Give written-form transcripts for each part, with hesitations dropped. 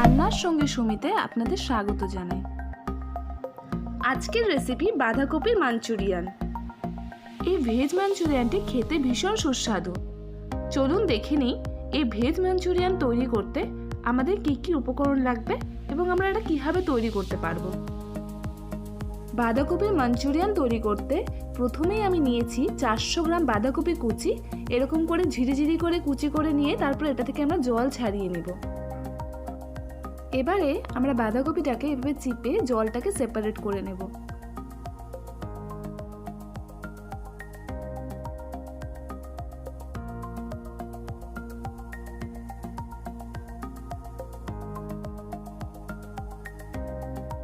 রান্নার সঙ্গে সুমিতে আপনাদের স্বাগত জানাই। আজকের রেসিপি বাঁধাকপির মাঞ্চুরিয়ান। এই ভেজ মাঞ্চুরিয়ানটি খেতে ভীষণ সুস্বাদু। চলুন দেখে নিই এই ভেজ মাঞ্চুরিয়ান তৈরি করতে আমাদের কী কী উপকরণ লাগবে এবং আমরা এটা কীভাবে তৈরি করতে পারবো। বাঁধাকপির মাঞ্চুরিয়ান তৈরি করতে প্রথমেই আমি নিয়েছি 400 গ্রাম বাঁধাকপি কুচি। এরকম করে ঝিরিঝিরি করে কুচি করে নিয়ে তারপর এটা থেকে আমরা জল ছাড়িয়ে নেব। এবারে আমরা বাঁধাকপিটাকে এভাবে চিপে জলটাকে সেপারেট করে নেব।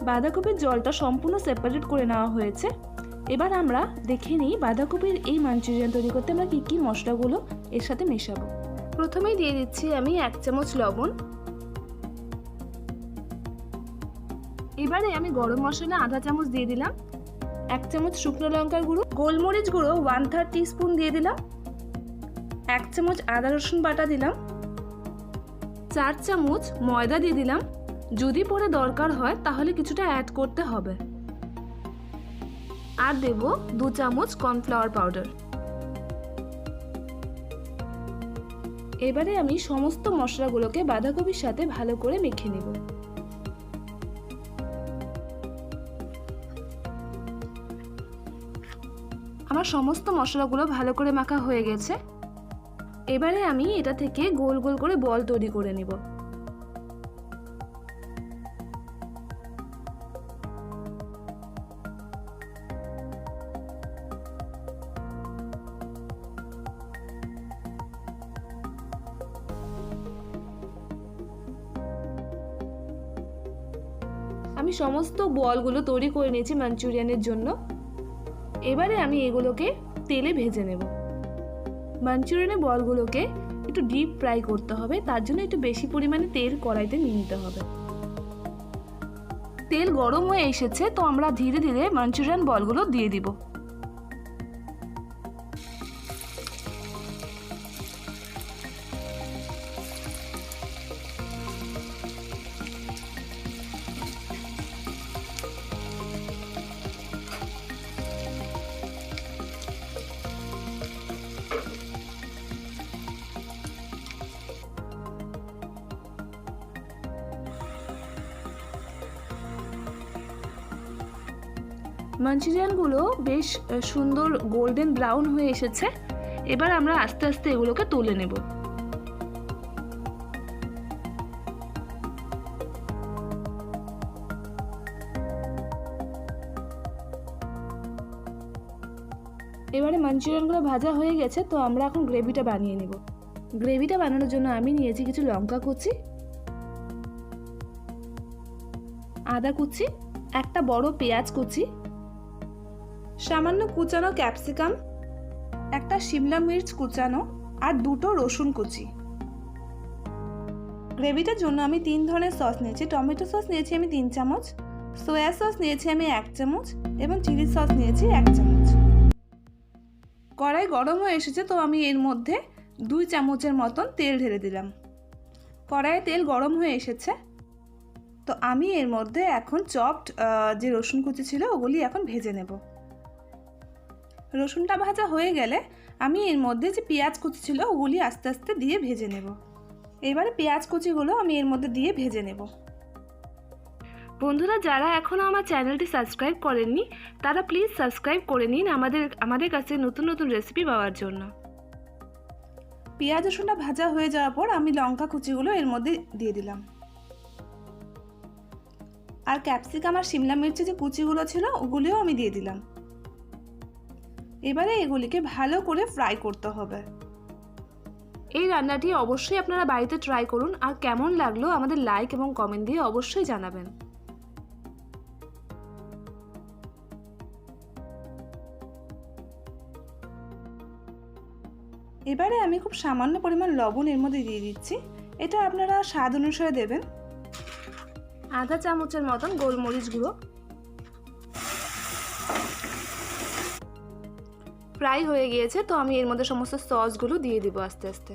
বাঁধাকপির জলটা সম্পূর্ণ সেপারেট করে নেওয়া হয়েছে। এবার আমরা দেখে নিই বাঁধাকপির এই মাঞ্চুরিয়ান তৈরি করতে আমরা কী কী মশলাগুলো এর সাথে মেশাবো। প্রথমেই দিয়ে দিচ্ছি আমি 1 চামচ লবণ। এবারে আমি গরম মশলা আধা চামচ দিয়ে দিলাম, 1 চামচ শুকনো লঙ্কার গুঁড়ো, গোলমরিচ গুঁড়ো 1/3 টিস্পুন দিয়ে দিলাম, 1 চামচ আদা রসুন বাটা দিলাম, 4 চামচ ময়দা দিয়ে দিলাম। যদি পরে দরকার হয় তাহলে কিছুটা অ্যাড করতে হবে। আর দেব 2 চামচ কর্নফ্লাওয়ার পাউডার। এবারে আমি সমস্ত মশলাগুলোকে বাঁধাকপির সাথে ভালো করে মেখে নেব। আমার সমস্ত মশলাগুলো ভালো করে মাখা হয়ে গেছে। এবারে আমি এটা থেকে গোল গোল করে বল তৈরি করে নেব। আমি সমস্ত বলগুলো তৈরি করে নিয়েছি মাঞ্চুরিয়ানের জন্য। এবারে আমি এগুলোকে তেলে ভেজে নেব। মাঞ্চুরিয়ানের বলগুলোকে একটু ডিপ ফ্রাই করতে হবে, তার জন্য একটু বেশি পরিমাণে তেল কড়াইতে নিয়ে নিতে হবে। তেল গরম হয়ে এসেছে, তো আমরা ধীরে ধীরে মাঞ্চুরিয়ান বলগুলো দিয়ে দিব। মাঞ্চুরিয়ানগুলো বেশ সুন্দর গোল্ডেন ব্রাউন হয়ে এসেছে। এবার আমরা আস্তে আস্তে এগুলোকে তুলে নেব। এবারে মাঞ্চুরিয়ানগুলো ভাজা হয়ে গেছে, তো আমরা এখন গ্রেভিটা বানিয়ে নেব। গ্রেভিটা বানানোর জন্য আমি নিয়েছি কিছু লঙ্কা কুচি, আদা কুচি, একটা বড় পেঁয়াজ কুচি, সামান্য কুচানো ক্যাপসিকাম, একটা শিমলা মির্চ কুচানো আর 2টো রসুন কুচি। গ্রেভিটার জন্য আমি 3 ধরনের সস নিয়েছি। টমেটো সস নিয়েছি আমি 3 চামচ, সোয়া সস নিয়েছি আমি 1 চামচ এবং চিলি সস নিয়েছি 1 চামচ। কড়াই গরম হয়ে এসেছে, তো আমি এর মধ্যে 2 চামচের মতন তেল ঢেলে দিলাম। কড়াইয়ে তেল গরম হয়ে এসেছে, তো আমি এর মধ্যে এখন চপড যে রসুন কুচি ছিল ওগুলি এখন ভেজে নেব। রসুনটা ভাজা হয়ে গেলে আমি এর মধ্যে যে পেঁয়াজ কুচি ছিল ওগুলি আস্তে আস্তে দিয়ে ভেজে নেব। এবারে পেঁয়াজ কুচিগুলো আমি এর মধ্যে দিয়ে ভেজে নেব। বন্ধুরা, যারা এখনও আমার চ্যানেলটি সাবস্ক্রাইব করেননি তারা প্লিজ সাবস্ক্রাইব করে নিন আমাদের কাছে নতুন নতুন রেসিপি পাওয়ার জন্য। পেঁয়াজ রসুনটা ভাজা হয়ে যাওয়ার পর আমি লঙ্কা কুচিগুলো এর মধ্যে দিয়ে দিলাম, আর ক্যাপসিকাম আর শিমলা মির্চের যে কুচিগুলো ছিল ওগুলিও আমি দিয়ে দিলাম। এবারে এগুলিকে ভালো করে ফ্রাই করতে হবে। এই রান্নাটি অবশ্যই আপনারা বাড়িতে ট্রাই করুন, আর কেমন লাগলো আমাদের লাইক এবং কমেন্ট দিয়ে অবশ্যই জানাবেন। এবারে আমি খুব সামান্য পরিমাণ লবণ এর মধ্যে দিয়ে দিচ্ছি। এটা আপনারা স্বাদ অনুসারে দেবেন। আধা চামচের মতন গোলমরিচ গুঁড়ো। ফ্রাই হয়ে গিয়েছে, তো আমি এর মধ্যে সমস্ত সসগুলো দিয়ে দিব আস্তে আস্তে।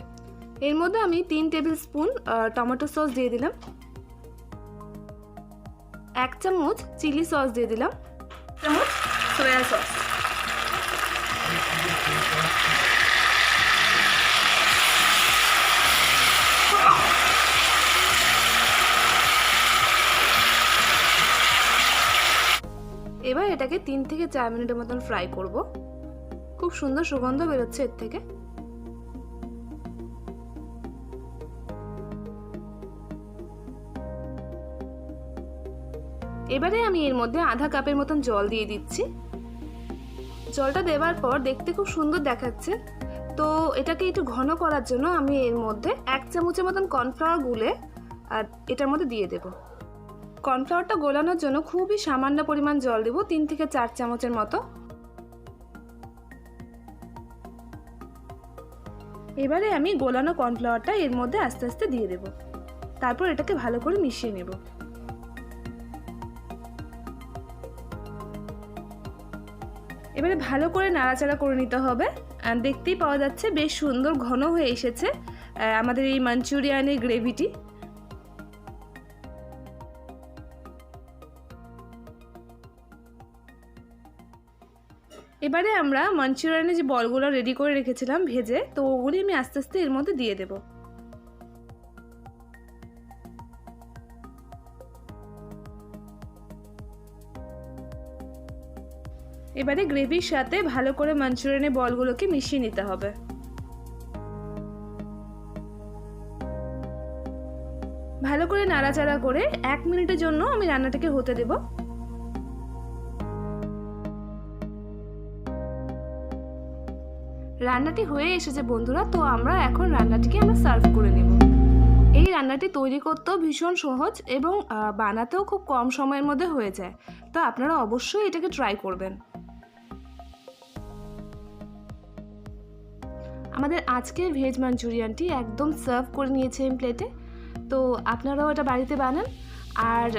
এর মধ্যে আমি 3 টেবিল স্পুন টমেটো সস দিয়ে দিলাম, 1 চামচ চিলি সস দিয়ে দিলাম, 1 চামচ সোয়া সস। এবার এটাকে 3 থেকে 4 মিনিটের মতন ফ্রাই করব। খুব সুন্দর সুগন্ধ বেরোচ্ছে এর থেকে। এবারে আমি এর মধ্যে আধা কাপের মতন জল দিয়ে দিচ্ছি। জলটা দেওয়ার পর দেখতে খুব সুন্দর দেখাচ্ছে, তো এটাকে একটু ঘন করার জন্য আমি এর মধ্যে 1 চামচের মতন কর্নফ্লাওয়ার গুলে আর এটার মধ্যে দিয়ে দেব। কর্নফ্লাওয়ারটা গোলানোর জন্য খুবই সামান্য পরিমাণ জল দেব, 3 থেকে 4 চামচের মতো। এবারে আমি গোলানো কর্নফ্লাওয়ারটা এর মধ্যে আস্তে আস্তে দিয়ে দেব, তারপর এটাকে ভালো করে মিশিয়ে নেব। এবারে ভালো করে নাড়াচাড়া করে নিতে হবে। দেখতেই পাওয়া যাচ্ছে বেশ সুন্দর ঘন হয়ে এসেছে আমাদের এই মাঞ্চুরিয়ানের গ্রেভিটি। এবারে আমরা মাঞ্চুরিয়ানের যে বলগুলো রেডি করে রেখেছিলাম ভেজে, তো ওগুলি আমি আস্তে আস্তে এর মধ্যে দিয়ে দেব। এবারে গ্রেভির সাথে ভালো করে মাঞ্চুরিয়ানের বলগুলোকে মিশিয়ে নিতে হবে। ভালো করে নাড়াচাড়া করে 1 মিনিটের জন্য আমি রান্নাটাকে হতে দেব। রান্নাটি হয়ে এসেছে বন্ধুরা, তো আমরা এখন রান্নাটিকে সার্ভ করে নেব। এই রান্নাটি তৈরি করতেও ভীষণ সহজ এবং বানাতেও খুব কম সময়ের মধ্যে হয়ে যায়, তো আপনারা অবশ্যই এটাকে ট্রাই করবেন। আমাদের আজকের ভেজ মাঞ্চুরিয়ানটি একদম সার্ভ করে নিয়েছে এই প্লেটে, তো আপনারাও এটা বাড়িতে বানান। আর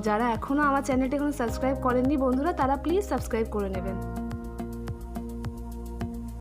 যারা এখনও আমার চ্যানেলটি সাবস্ক্রাইব করেননি বন্ধুরা, তারা প্লিজ সাবস্ক্রাইব করে নেবেন।